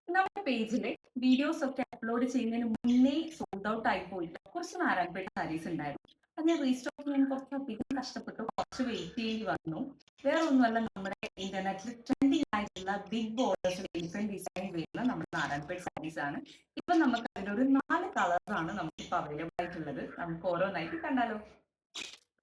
നമ്മുടെ പേജില് വീഡിയോസ് ഒക്കെ അപ്ലോഡ് ചെയ്യുന്നതിന് മുന്നേ സോൾഡ് ഔട്ട് ആയി പോയിട്ട് കുറച്ച് നാരായണപേട്ട സാരീസ് ഉണ്ടായിരുന്നു. അത് ഞാൻ റീസ്റ്റോക്ക് ചെയ്യാൻ കുറച്ച് അധികം കഷ്ടപ്പെട്ടു, കുറച്ച് വെയിറ്റ് ചെയ്യേണ്ടി വന്നു. വേറെ ഒന്നുമല്ല, നമ്മുടെ ഇന്റർനെറ്റിൽ ട്രെൻഡിങ് ആയിട്ടുള്ള ബിഗ് ബോർഡേഴ്സ് ഡിഫറെന്റ് ഡിസൈൻ വരുന്ന നമ്മുടെ നാരായണപേട്ട സാരീസ് ആണ്. ഇപ്പൊ നമുക്ക് അതിലൊരു 4 കളേഴ്സ് ആണ് നമുക്കിപ്പോൾ അവൈലബിൾ ആയിട്ടുള്ളത്. നമുക്ക് ഓരോന്നായിട്ട് കണ്ടാലോ.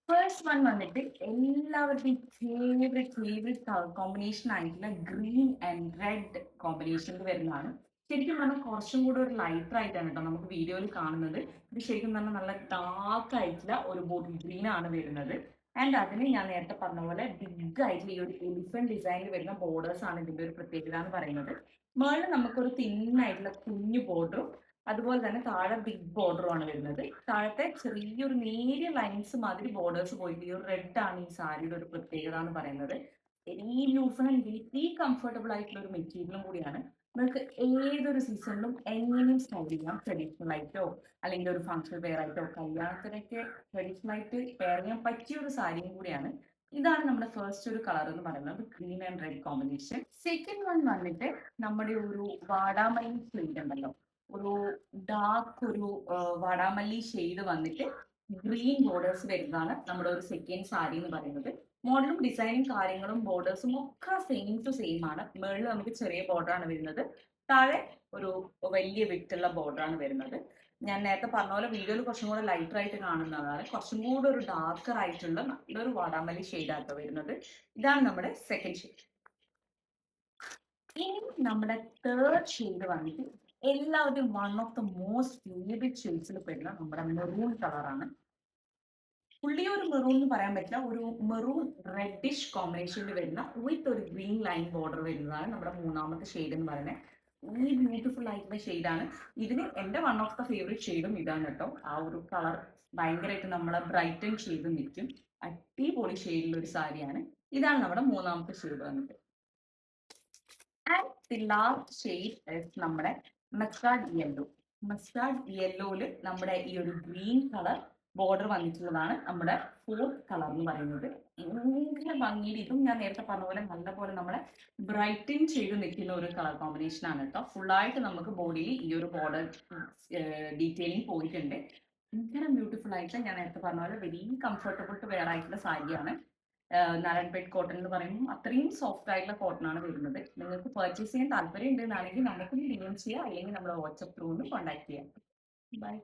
ഫസ്റ്റ് വൺ വന്നിട്ട് എല്ലാവരുടെയും ഫേവറേറ്റ് കളർ കോമ്പിനേഷൻ ആയിട്ടുള്ള ഗ്രീൻ ആൻഡ് റെഡ് കോമ്പിനേഷനിൽ വരുന്നതാണ്. ശരിക്കും പറഞ്ഞാൽ കുറച്ചും കൂടെ ഒരു ലൈറ്റർ ആയിട്ടാണ് കേട്ടോ നമുക്ക് വീഡിയോയിൽ കാണുന്നത്. ഇത് ശരിക്കും പറഞ്ഞാൽ നല്ല ഡാർക്ക് ആയിട്ടുള്ള ഒരു ബോട്ടിൽ ഗ്രീൻ ആണ് വരുന്നത്. ആൻഡ് അതിന് ഞാൻ നേരത്തെ പറഞ്ഞ പോലെ ബിഗ് ആയിട്ടുള്ള ഈ ഒരു എലിഫന്റ് ഡിസൈനിൽ വരുന്ന ബോർഡേഴ്സ് ആണ് ഇതിന്റെ ഒരു പ്രത്യേകത എന്ന് പറയുന്നത്. മേളിൽ നമുക്കൊരു തിന്നായിട്ടുള്ള കുഞ്ഞു ബോർഡറും അതുപോലെ തന്നെ താഴെ ബിഗ് ബോർഡറും ആണ് വരുന്നത്. താഴത്തെ ചെറിയൊരു നേരിയ ലൈൻസ് മാതിരി ബോർഡേഴ്സ് പോയിട്ട് ഈ ഒരു റെഡ് ആണ് ഈ സാരിയുടെ ഒരു പ്രത്യേകത എന്ന് പറയുന്നത്. വെരി ലൂസൺ ആൻഡ് വെരി കംഫർട്ടബിൾ ആയിട്ടുള്ള ഒരു മെറ്റീരിയലും കൂടിയാണ്. നിങ്ങൾക്ക് ഏതൊരു സീസണിലും എങ്ങനെയും സ്റ്റൈൽ ചെയ്യാം. ട്രഡീഷണൽ ആയിട്ടോ അല്ലെങ്കിൽ ഒരു ഫംഗ്ഷൻ വെയർ ആയിട്ടോ കല്യാണത്തിനൊക്കെ ട്രഡീഷണൽ ആയിട്ട് വെയർ ചെയ്യാൻ പറ്റിയ ഒരു സാരിയും കൂടിയാണ്. ഇതാണ് നമ്മുടെ ഫസ്റ്റ് ഒരു കളർ എന്ന് പറയുന്നത്, green and red combination. Second one വന്നിട്ട് നമ്മുടെ ഒരു വാടാമല്ലി ഷെയ്ഡ് ഉണ്ടല്ലോ, ഒരു ഡാർക്ക് ഒരു വാടാമല്ലി ഷെയ്ഡ് വന്നിട്ട് ഗ്രീൻ ബോർഡേഴ്സ് വരുന്നതാണ് നമ്മുടെ ഒരു സെക്കൻഡ് സാരി എന്ന് പറയുന്നത്. മോഡലും ഡിസൈനും കാര്യങ്ങളും ബോർഡേഴ്സും ഒക്കെ സെയിം ടു സെയിം ആണ്. മുകളിൽ നമുക്ക് ചെറിയ ബോർഡർ ആണ് വരുന്നത്, താഴെ ഒരു വലിയ വിട്ടുള്ള ബോർഡർ ആണ് വരുന്നത്. ഞാൻ നേരത്തെ പറഞ്ഞ പോലെ വീഡിയോയിൽ കുറച്ചും കൂടെ ലൈറ്റർ ആയിട്ട് കാണുന്നതാണ്, കുറച്ചും കൂടെ ഒരു ഡാർക്കർ ആയിട്ടുള്ള നല്ലൊരു വാടാമല്ലി ഷെയ്ഡാട്ടോ വരുന്നത്. ഇതാണ് നമ്മുടെ സെക്കൻഡ് ഷെയ്ഡ്. ഇനി നമ്മുടെ തേർഡ് ഷെയ്ഡ് വന്നിട്ട് എല്ലാവരുടെയും one of the most favourite ഷെയ്ഡ്സിൽ പെടുന്ന നമ്മുടെ മെറൂൺ കളറാണ്. പുള്ളി ഒരു മെറൂൺ എന്ന് പറയാൻ പറ്റില്ല, ഒരു മെറൂൺ റെഡിഷ് കോമ്പിനേഷനിൽ വരുന്ന വിത്ത് ഒരു ഗ്രീൻ ലൈൻ ബോർഡർ വരുന്നതാണ് നമ്മുടെ മൂന്നാമത്തെ ഷെയ്ഡ് എന്ന് പറയുന്നത്. ഈ ബ്യൂട്ടിഫുൾ ആയിട്ടുള്ള ഷെയ്ഡാണ്. ഇതിന് എൻ്റെ വൺ ഓഫ് ദ ഫേവറേറ്റ് ഷെയ്ഡും ഇതാണ് കേട്ടോ. ആ ഒരു കളർ ഭയങ്കരമായിട്ട് നമ്മളെ ബ്രൈറ്റൻ ഷെയ്ഡ് നിൽക്കും. അടിപൊളി ഷെയ്ഡിലുള്ള ഒരു സാരിയാണ്. ഇതാണ് നമ്മുടെ മൂന്നാമത്തെ ഷെയ്ഡ് വന്നിട്ട്. ആൻഡ് ദി ലാസ്റ്റ് ഷെയ്ഡ് നമ്മുടെ മസ്റ്റാർഡ് യെല്ലോ. മസ്റ്റാർഡ് യെല്ലോയില് നമ്മുടെ ഈ ഒരു ഗ്രീൻ കളർ ബോർഡർ വന്നിട്ടുള്ളതാണ് നമ്മുടെ ഫോർത്ത് കളർ എന്ന് പറയുന്നത്. ഭയങ്കര ഭംഗിയിൽ ഇതും ഞാൻ നേരത്തെ പറഞ്ഞ പോലെ നല്ലപോലെ നമ്മളെ ബ്രൈറ്റൻ ചെയ്ത് നിൽക്കുന്ന ഒരു കളർ കോമ്പിനേഷൻ ആണ് കേട്ടോ. ഫുള്ളായിട്ട് നമുക്ക് ബോഡിയിൽ ഈ ഒരു ബോർഡർ ഡീറ്റെയിലിംഗ് പോയിട്ടുണ്ട്. ഭയങ്കര ബ്യൂട്ടിഫുൾ ആയിട്ട് ഞാൻ നേരത്തെ പറഞ്ഞ പോലെ വെരി കംഫർട്ടബിൾ ടു വെയർ ആയിട്ടുള്ള സാരിയാണ്. നാരായൺപേട്ട് കോട്ടൺ എന്ന് പറയുമ്പോൾ അത്രയും സോഫ്റ്റ് ആയിട്ടുള്ള കോട്ടൺ ആണ് വരുന്നത്. നിങ്ങൾക്ക് പർച്ചേസ് ചെയ്യാൻ താല്പര്യം ഉണ്ടെന്നാണെങ്കിൽ നമുക്കൊന്ന് DM ചെയ്യാം, അല്ലെങ്കിൽ നമ്മുടെ വാട്സപ്പ് ത്രൂ ഒന്ന് കോൺടാക്ട് ചെയ്യാം. ബൈ.